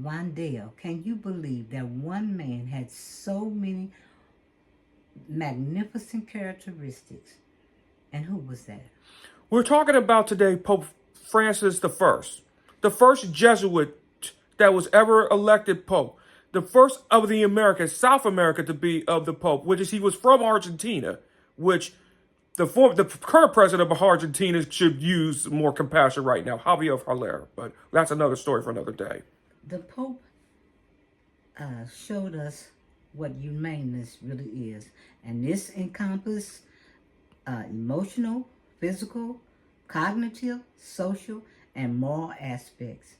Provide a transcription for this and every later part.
Wandale, can you believe that one man had so many magnificent characteristics? And who was that? We're talking about today Pope Francis the first Jesuit that was ever elected Pope, the first of the Americas, South America, to be of the Pope, which is he was from Argentina, which the current president of Argentina should use more compassion right now, Javier Soler. But that's another story for another day. The Pope showed us what humaneness really is. And this encompasses emotional, physical, cognitive, social, and moral aspects.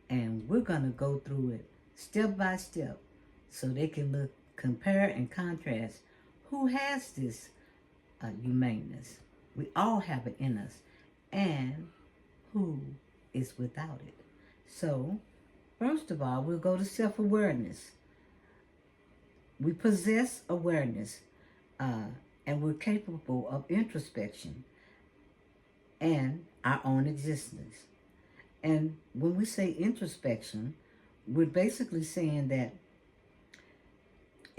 And we're going to go through it step by step so they can look, compare and contrast who has this humaneness. We all have it in us, and who is without it. So, first of all, we'll go to self-awareness. We possess awareness, and we're capable of introspection and our own existence. And when we say introspection, we're basically saying that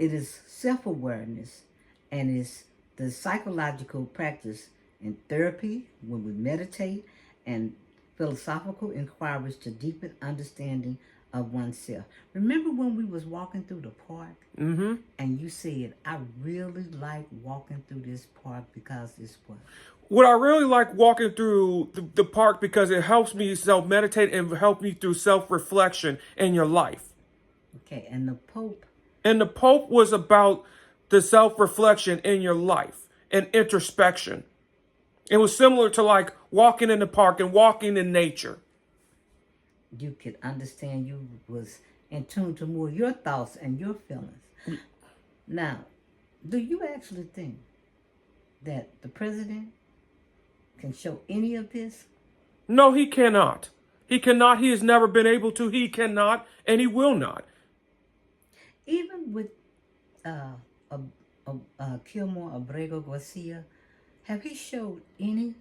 it is self-awareness and is the psychological practice in therapy, when we meditate, and philosophical inquiries to deepen understanding of oneself. Remember when we was walking through the park and you said, I really like walking through this park because it's what? What I really like walking through the park because it helps me self-meditate and help me through self-reflection in your life. Okay, and the Pope? And the Pope was about the self-reflection in your life and introspection. It was similar to like walking in the park and walking in nature. You could understand you was in tune to more your thoughts and your feelings. Now, do you actually think that the president can show any of this? No, he cannot. He cannot. He has never been able to. He cannot, and he will not. Even with Kilmore Abrego Garcia, have he showed any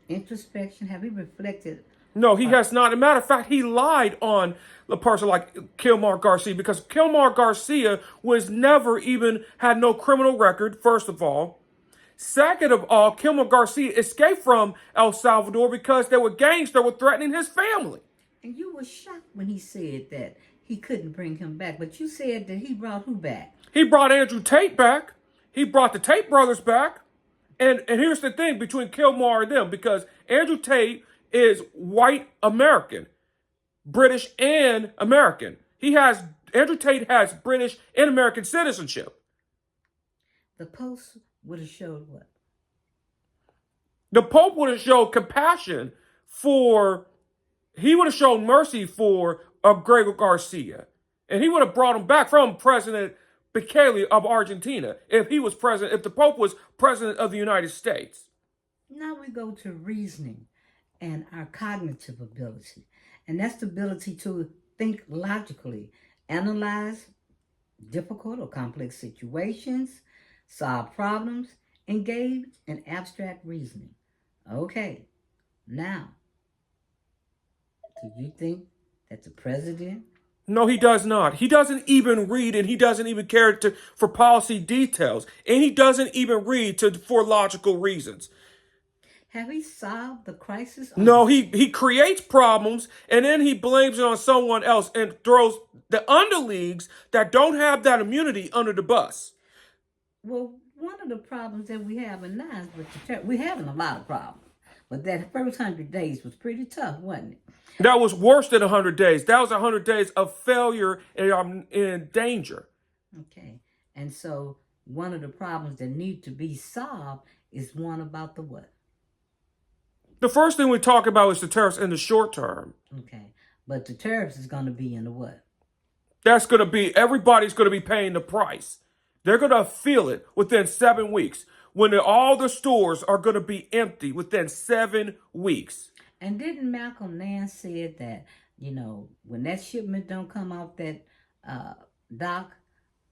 introspection? Have he reflected? No, he has not. As a matter of fact, he lied on a person like Kilmar Garcia because Kilmar Garcia was never even had no criminal record, first of all. Second of all, Kilmar Garcia escaped from El Salvador because there were gangs that were threatening his family. And you were shocked when he said that he couldn't bring him back. But you said that he brought who back? He brought Andrew Tate back. He brought the Tate brothers back. And here's the thing between Kilmar and them, because Andrew Tate is white American, British and American. Andrew Tate has British and American citizenship. The Post would have showed what? The Pope would have showed compassion he would have shown mercy for Gregor Garcia. And he would have brought him back from President Bukele of Argentina if the Pope was president of the United States. Now we go to reasoning and our cognitive ability. And that's the ability to think logically, analyze difficult or complex situations, solve problems, engage in abstract reasoning. Okay, now, do you think that the president? No, he does not. He doesn't even read, and he doesn't even care for policy details. And he doesn't even read for logical reasons. Have he solved the crisis? No, he creates problems, and then he blames it on someone else and throws the underleagues that don't have that immunity under the bus. Well, one of the problems that we have in now is with we're having a lot of problems. But that first 100 days was pretty tough, wasn't it? That was worse than 100 days. That was 100 days of failure and in danger. Okay. And so one of the problems that need to be solved is one about the what? The first thing we talk about is the tariffs in the short term. Okay. But the tariffs is going to be in the what? Everybody's going to be paying the price. They're going to feel it within 7 weeks when all the stores are going to be empty within 7 weeks. And didn't Malcolm Nance said that, when that shipment don't come off that dock,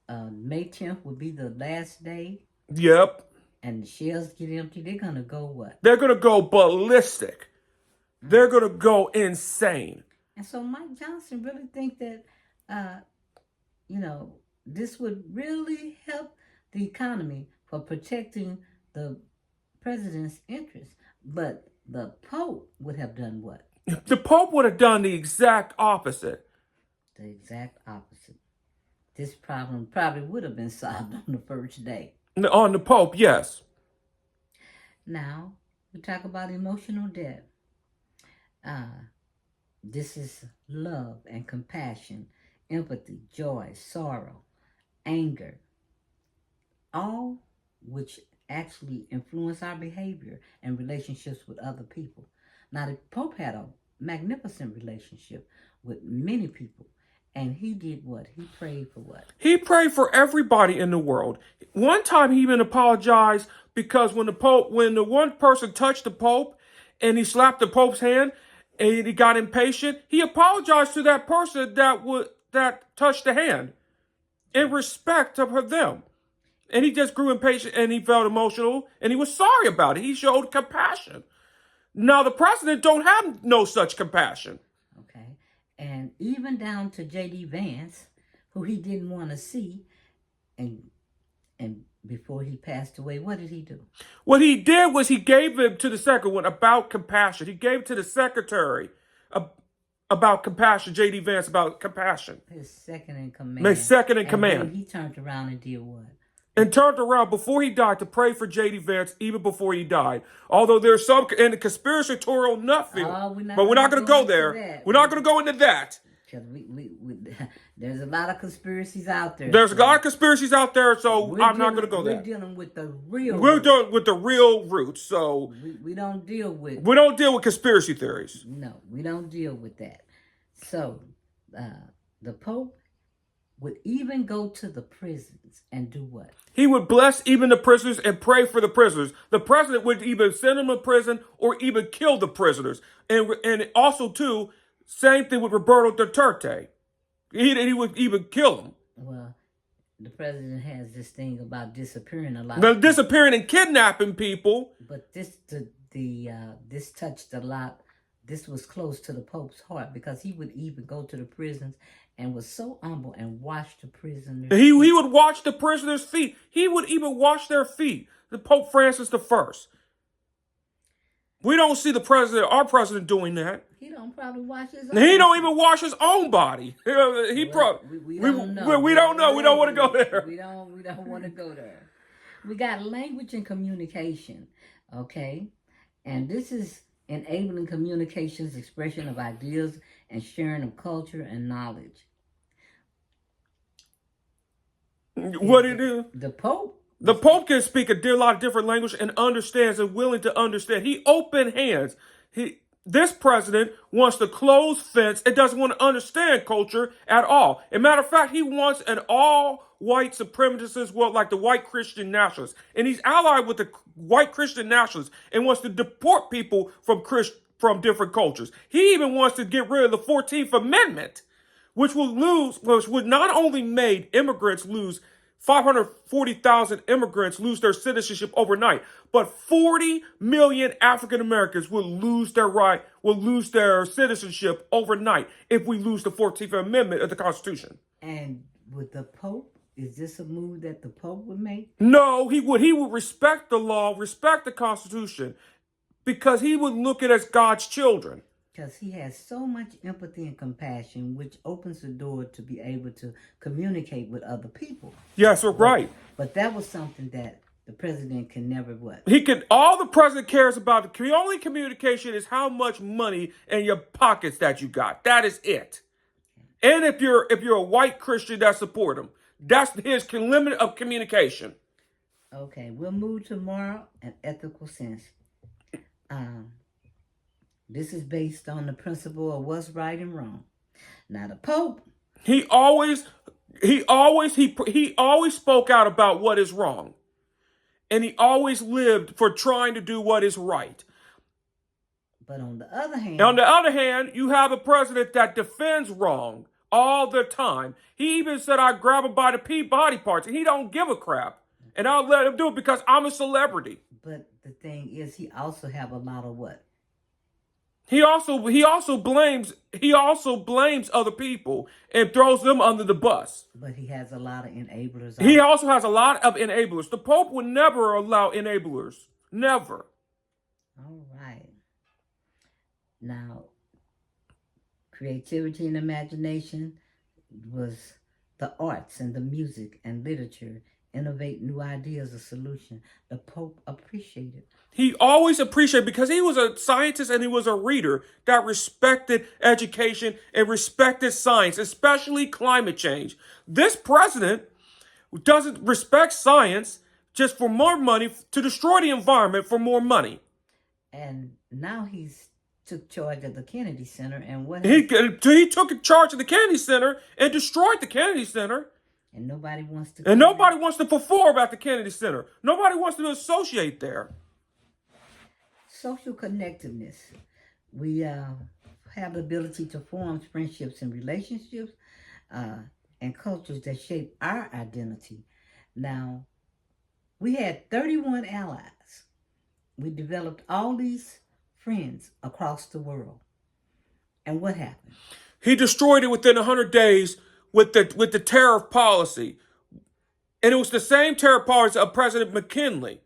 May 10th would be the last day? Yep. And the shelves get empty, they're going to go what? They're going to go ballistic. They're going to go insane. And so Mike Johnson really think that, uh, this would really help the economy for protecting the president's interests. But the Pope would have done what? The Pope would have done the exact opposite. The exact opposite. This problem probably would have been solved on the first day. On the Pope, yes. Now, we talk about emotional debt. This is love and compassion, empathy, joy, sorrow, anger, all which actually influence our behavior and relationships with other people. Now, the Pope had a magnificent relationship with many people. And he did what? He prayed for what? He prayed for everybody in the world. One time he even apologized because when the one person touched the Pope and he slapped the Pope's hand and he got impatient, he apologized to that person that touched the hand in respect of them. And he just grew impatient and he felt emotional and he was sorry about it. He showed compassion. Now the president don't have no such compassion. Okay. And even down to J.D. Vance, who he didn't want to see, and before he passed away, what did he do? What he did was he gave it to the second one about compassion. He gave it to the secretary about compassion, J.D. Vance, about compassion. His second in command. His second in command. Then he turned around and did what? And turned around before he died to pray for J.D. Vance even before he died. Although there's some in the conspiratorial nothing, but we're not going to go there. We're not going to go into that. Because there's a lot of conspiracies out there. There's a lot of conspiracies out there, so I'm not going to go there. We're dealing with the real. We're dealing with the real roots, so we don't deal with. We don't deal with conspiracy theories. No, we don't deal with that. So, the Pope would even go to the prisons and do what? He would bless even the prisoners and pray for the prisoners. The president would either send them to prison or even kill the prisoners. And also, too, same thing with Roberto Duterte. He would even kill him. Well, the president has this thing about disappearing a lot. Now, disappearing and kidnapping people. But this touched a lot. This was close to the Pope's heart because he would even go to the prisons and was so humble and wash the prisoners' He would wash the prisoners' feet. He would even wash their feet. The Pope Francis I. We don't see our president doing that. He don't probably wash his own. He don't even wash his own body. We don't know. We don't know. We don't want to go there. We don't want to go there. We got language and communication, okay? And this is enabling communications, expression of ideas, and sharing of culture and knowledge. What do you do? The Pope. The Pope can speak a lot of different language and understands and willing to understand. He open hands. This president wants to close fence and doesn't want to understand culture at all. As a matter of fact, he wants an all-white supremacist world like the white Christian nationalists. And he's allied with the white Christian nationalists and wants to deport people from different cultures. He even wants to get rid of the 14th Amendment, which would not only made immigrants lose 540,000 immigrants lose their citizenship overnight, but 40 million African Americans will lose their citizenship overnight if we lose the 14th Amendment of the Constitution. And with the Pope, is this a move that the Pope would make? No, he would. He would respect the law, respect the Constitution, because he would look at it as God's children. Because he has so much empathy and compassion, which opens the door to be able to communicate with other people. Yes, right. But that was something that the president can never what? All the president cares about, the only communication is how much money in your pockets that you got. That is it. And if you're a white Christian that support him, that's his limit of communication. Okay, we'll move to moral and ethical sense. This is based on the principle of what's right and wrong. Now, the Pope, he always spoke out about what is wrong, and he always lived for trying to do what is right. But on the other hand, you have a president that defends wrong all the time. He even said, "I grab him by the body parts," and he don't give a crap, and I'll let him do it because I'm a celebrity. But the thing is, he also have a lot of what? He also blames other people and throws them under the bus. But he has a lot of enablers He also. also has a lot of enablers. The Pope would never allow enablers. Never. All right. Now, creativity and imagination was the arts and the music and literature. Innovate new ideas or solution. The Pope appreciated. He always appreciated, because he was a scientist and he was a reader that respected education and respected science, especially climate change. This president doesn't respect science just for more money, to destroy the environment for more money. And now he's took charge of the Kennedy Center, and what He took charge of the Kennedy Center and destroyed the Kennedy Center. and nobody wants to And nobody wants to perform at the Kennedy Center. Nobody wants to associate there. Social connectiveness. We have the ability to form friendships and relationships and cultures that shape our identity. Now, we had 31 allies. We developed all these friends across the world. And what happened? He destroyed it within 100 days with the tariff policy. And it was the same tariff policy of President McKinley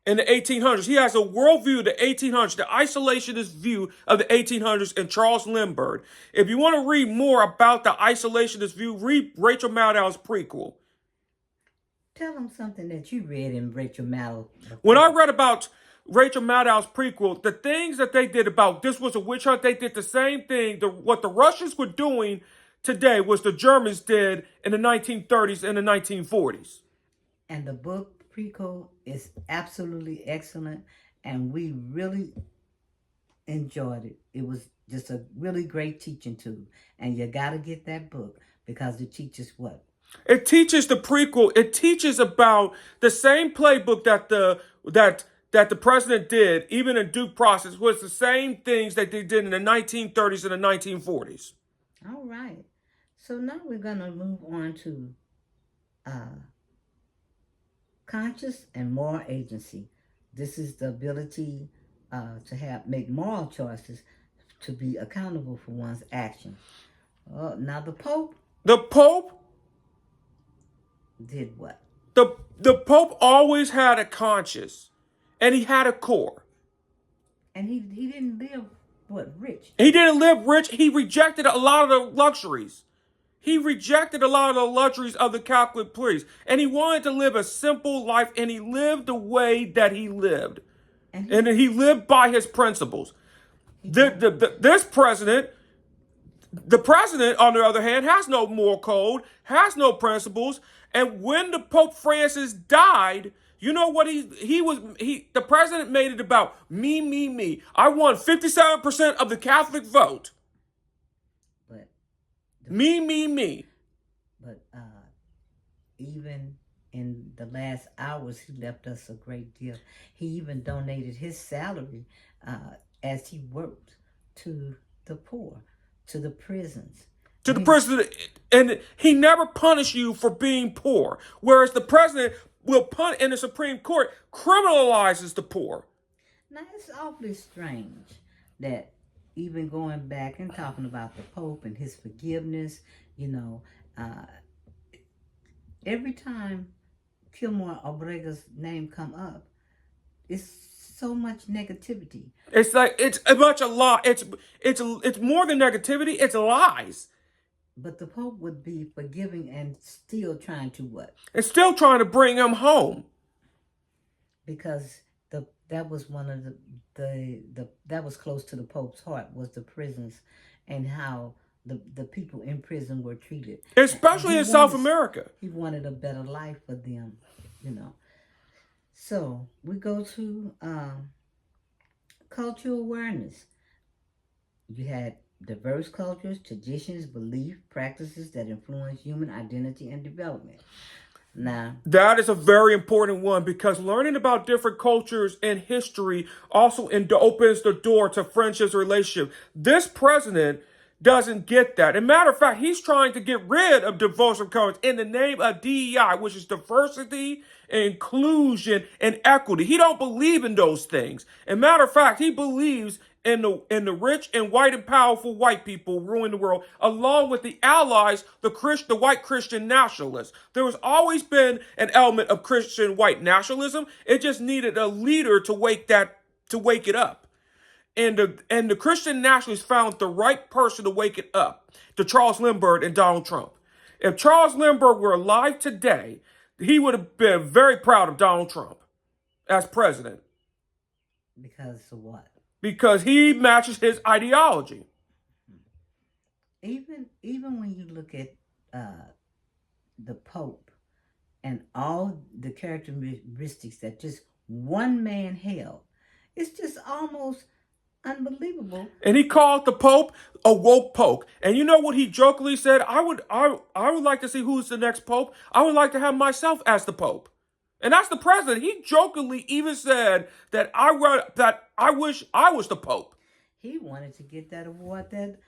in the 1800s. He has a worldview, the 1800s, the isolationist view of the 1800s, and Charles Lindbergh. If you want to read more about the isolationist view, read Rachel Maddow's prequel. Tell them something that you read in Rachel Maddow. When I read about Rachel Maddow's prequel, the things that they did about this was a witch hunt, they did the same thing. What the Russians were doing today was the Germans did in the 1930s and the 1940s. And the book prequel is absolutely excellent, and we really enjoyed it. It was just a really great teaching tool, and you got to get that book because it teaches what? It teaches the prequel. It teaches about the same playbook that the president did, even in due process, was the same things that they did in the 1930s and the 1940s. All right. So now we're going to move on to conscious and moral agency. This is the ability to make moral choices, to be accountable for one's actions. Now the Pope did what? The Pope always had a conscience, and he had a core. And he didn't live, rich? He didn't live rich. He rejected a lot of the luxuries. He rejected a lot of the luxuries of the Catholic priest. And he wanted to live a simple life, and he lived the way that he lived. And he lived by his principles. This president, the president, on the other hand, has no moral code, has no principles. And when the Pope Francis died, you know what the president made it about me, me, me. I won 57% of the Catholic vote. But me, me, me. But even in the last hours, he left us a great deal. He even donated his salary as he worked to the poor, to the prisons. To the president, and he never punished you for being poor, whereas the president will punish, in the Supreme Court, criminalizes the poor. Now, it's awfully strange that even going back and talking about the Pope and his forgiveness, every time Kilmore Obrega's name come up, it's so much negativity. It's like it's a bunch of lie. It's more than negativity. It's lies. But the Pope would be forgiving and still trying to what? And still trying to bring him home. Because that was one of that was close to the Pope's heart, was the prisons and how the people in prison were treated. Especially in South America. He wanted a better life for them, So we go to cultural awareness. You had diverse cultures, traditions, beliefs, practices that influence human identity and development. Now, that is a very important one, because learning about different cultures and history also opens the door to friendships, relationships. This president doesn't get that. As a matter of fact, he's trying to get rid of divorce and covenants in the name of DEI, which is diversity, inclusion, and equity. He don't believe in those things. As a matter of fact, he believes and the rich and white and powerful white people ruling the world, along with the allies, the white Christian nationalists. There has always been an element of Christian white nationalism. It just needed a leader to wake it up. And the Christian nationalists found the right person to wake it up, to Charles Lindbergh and Donald Trump. If Charles Lindbergh were alive today, he would have been very proud of Donald Trump as president. Because of what? Because he matches his ideology. Even when you look at the Pope and all the characteristics that just one man held, it's just almost unbelievable. And he called the Pope a woke Pope. And you know what he jokingly said? I would like to see who's the next Pope. I would like to have myself as the Pope. And that's the president. He jokingly even said that I wish I was the Pope. He wanted to get that award that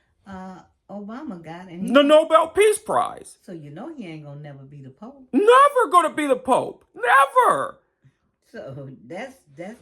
Obama got, and the Nobel Peace Prize. So you know he ain't gonna never be the Pope. Never gonna be the Pope. Never. So that's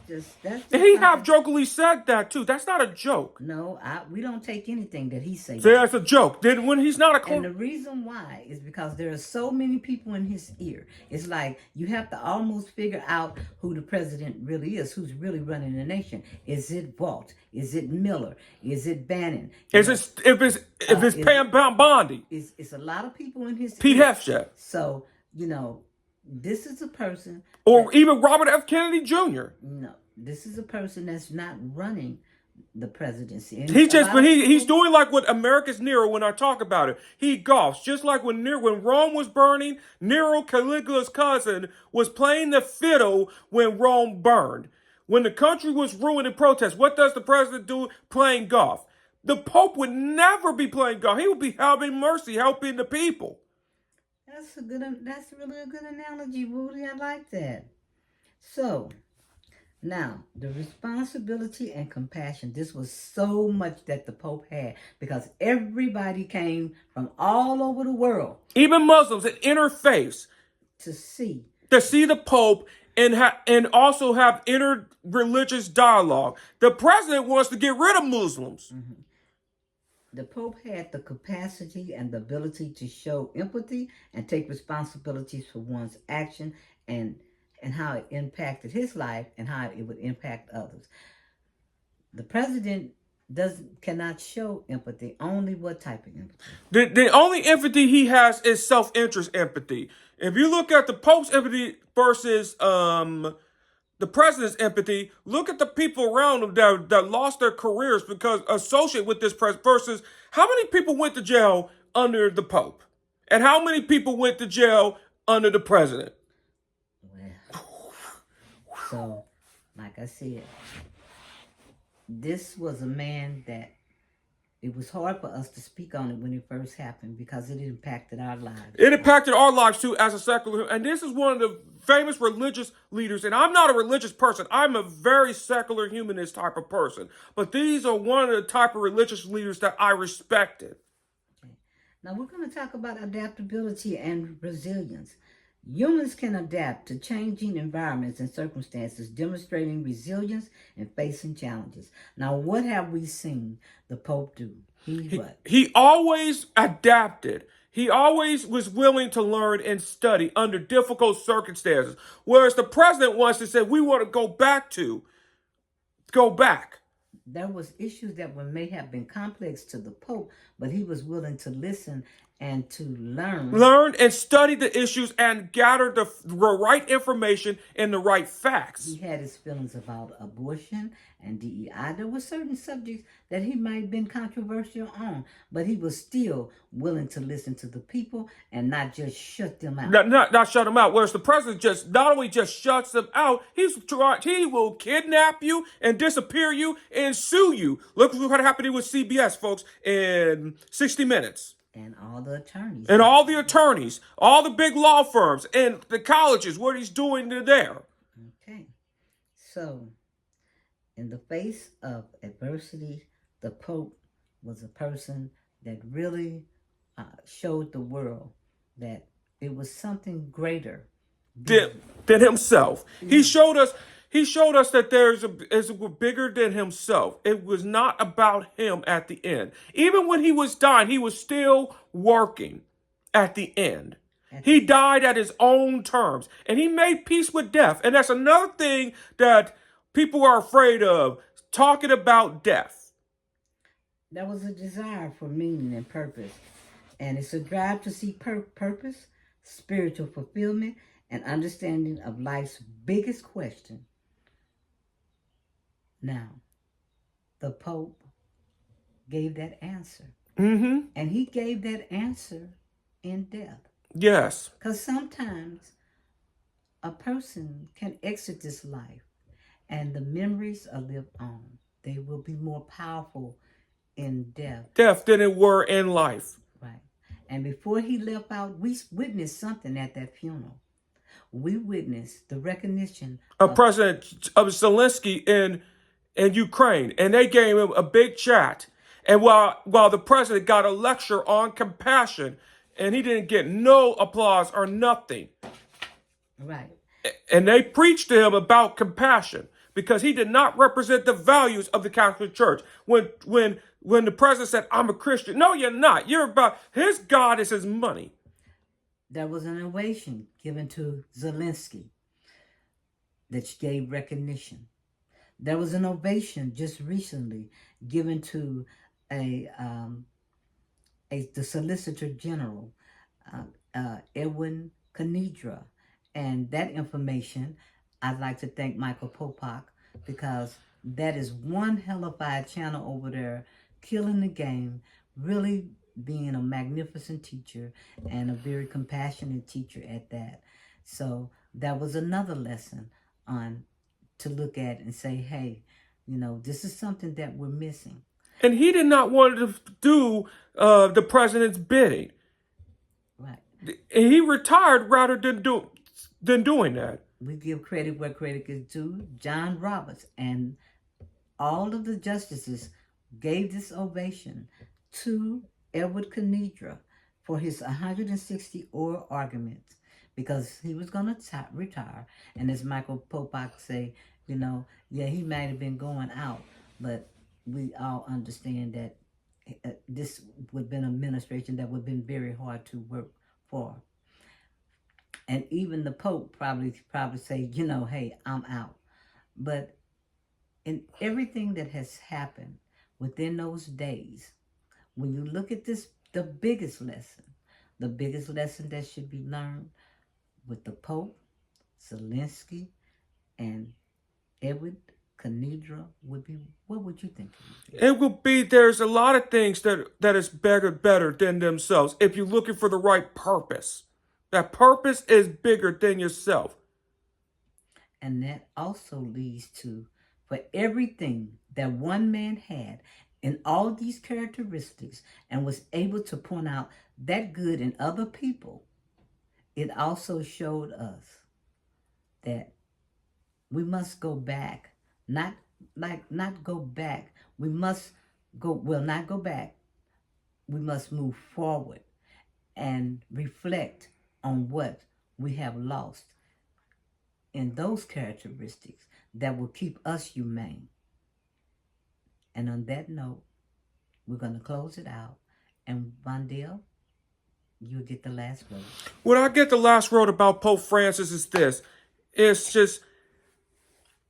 just. And he have jokingly said that too. That's not a joke. No, we don't take anything that he says. So that's a joke. Then when he's not a and the reason why is because there are so many people in his ear. It's like you have to almost figure out who the president really is, who's really running the nation. Is it Walt? Is it Miller? Is it Bannon? If it's Pam Bondi? It's a lot of people in his Pete ear. Hefsted. So this is a person, or even Robert F. Kennedy Jr. No, this is a person that's not running the presidency. And he's doing like what America's Nero. When I talk about it, he golfs just like when Rome was burning. Nero, Caligula's cousin, was playing the fiddle when Rome burned. When the country was ruined in protest, what does the president do? Playing golf. The Pope would never be playing golf. He would be having mercy, helping the people. That's really a good analogy, Woody. I like that. So, now, the responsibility and compassion. This was so much that the Pope had because everybody came from all over the world. Even Muslims and interfaiths. To see the Pope and also have inter-religious dialogue. The president wants to get rid of Muslims. Mm-hmm. The Pope had the capacity and the ability to show empathy and take responsibilities for one's action and how it impacted his life and how it would impact others. The president cannot show empathy. Only what type of empathy? The only empathy he has is self-interest empathy. If you look at the Pope's empathy versus the president's empathy, look at the people around him that lost their careers because associated with this president versus how many people went to jail under the Pope and how many people went to jail under the president. Well, so like I said, this was a man that it was hard for us to speak on it when it first happened because it impacted our lives. It impacted our lives too as a secular. And this is one of the famous religious leaders. And I'm not a religious person. I'm a very secular humanist type of person. But these are one of the type of religious leaders that I respected. Okay. Now we're going to talk about adaptability and resilience. Humans can adapt to changing environments and circumstances, demonstrating resilience and facing challenges. Now, what have we seen the Pope do? He always adapted. He always was willing to learn and study under difficult circumstances. Whereas the president wants to say, we want to go back. There was issues that may have been complex to the Pope, but he was willing to listen and to learn and study the issues and gather the right information and the right facts. He had his feelings about abortion and DEI. There were certain subjects that he might have been controversial on, but he was still willing to listen to the people and not just shut them out. Not shut them out. Whereas the president not only just shuts them out, he will kidnap you and disappear you and sue you. Look what happened with CBS, folks, in 60 Minutes. And all the attorneys. And all the attorneys, all the big law firms, and the colleges, what he's doing there. Okay. So, in the face of adversity, the Pope was a person that really showed the world that it was something greater than himself. He showed us He showed us that is bigger than himself. It was not about him at the end. Even when he was dying, he was still working at the end. He died at his own terms, and he made peace with death. And that's another thing that people are afraid of, talking about death. There was a desire for meaning and purpose, and it's a drive to seek purpose, spiritual fulfillment, and understanding of life's biggest question. Now, the Pope gave that answer. Mm-hmm. And he gave that answer in death. Yes. Because sometimes a person can exit this life and the memories are lived on. They will be more powerful in death. Death than it were in life. Right. And before he left out, we witnessed something at that funeral. We witnessed the recognition of President of Zelensky in Ukraine, and they gave him a big chat. And while the president got a lecture on compassion, and he didn't get no applause or nothing. Right. And they preached to him about compassion because he did not represent the values of the Catholic Church. When the president said, "I'm a Christian," no, you're not. You're about his God is his money. There was an ovation given to Zelensky that gave recognition. There was an ovation just recently given to the Solicitor General, Edwin Kanedra. And that information, I'd like to thank Michael Popak, because that is one hellified channel over there, killing the game, really being a magnificent teacher and a very compassionate teacher at that. So that was another lesson on to look at and say, hey, this is something that we're missing. And he did not want to do the president's bidding. Right. And he retired rather than doing that. We give credit where credit is due. John Roberts and all of the justices gave this ovation to Edward Kanedra for his 160 oral arguments, because he was going to retire. And as Michael Popak say, he might have been going out, but we all understand that this would have been an administration that would have been very hard to work for. And even the Pope probably say, hey, I'm out. But in everything that has happened within those days, when you look at this, the biggest lesson that should be learned with the Pope, Zelensky, and Edward Kanedra would be, what would you think it would be? There's a lot of things that is better than themselves if you're looking for the right purpose. That purpose is bigger than yourself. And that also leads to, for everything that one man had in all these characteristics and was able to point out that good in other people, it also showed us that we must go back, not go back. We must not go back. We must move forward and reflect on what we have lost in those characteristics that will keep us humane. And on that note, we're going to close it out. And Vondell, you'll get the last word. What I get the last word about Pope Francis is this. It's just,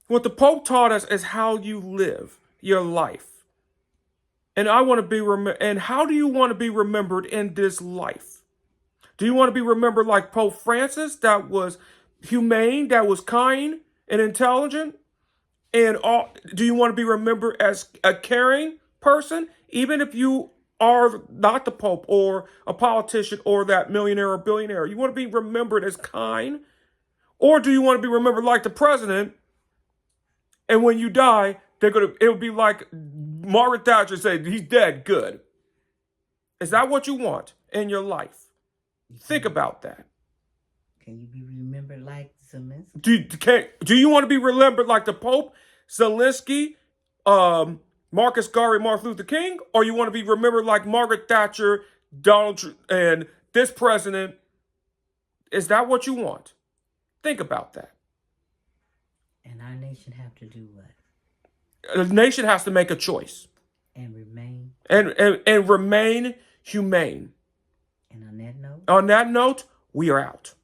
what the Pope taught us is how you live your life. And I want to be and how do you want to be remembered in this life? Do you want to be remembered like Pope Francis, that was humane, that was kind and intelligent? And do you want to be remembered as a caring person, even if you are not the Pope or a politician or that millionaire or billionaire? You want to be remembered as kind? Or do you want to be remembered like the president, and when you die, it would be like Margaret Thatcher said, he's dead, good. Is that what you want in your life? Think about that. Can you be remembered like Zelensky? Do you want to be remembered like the Pope, Zelensky, Marcus Garvey, Martin Luther King? Or you want to be remembered like Margaret Thatcher, Donald Trump, and this president? Is that what you want? Think about that. And our nation have to do what? The nation has to make a choice And remain. and remain humane. And on that note, On that note, we are out.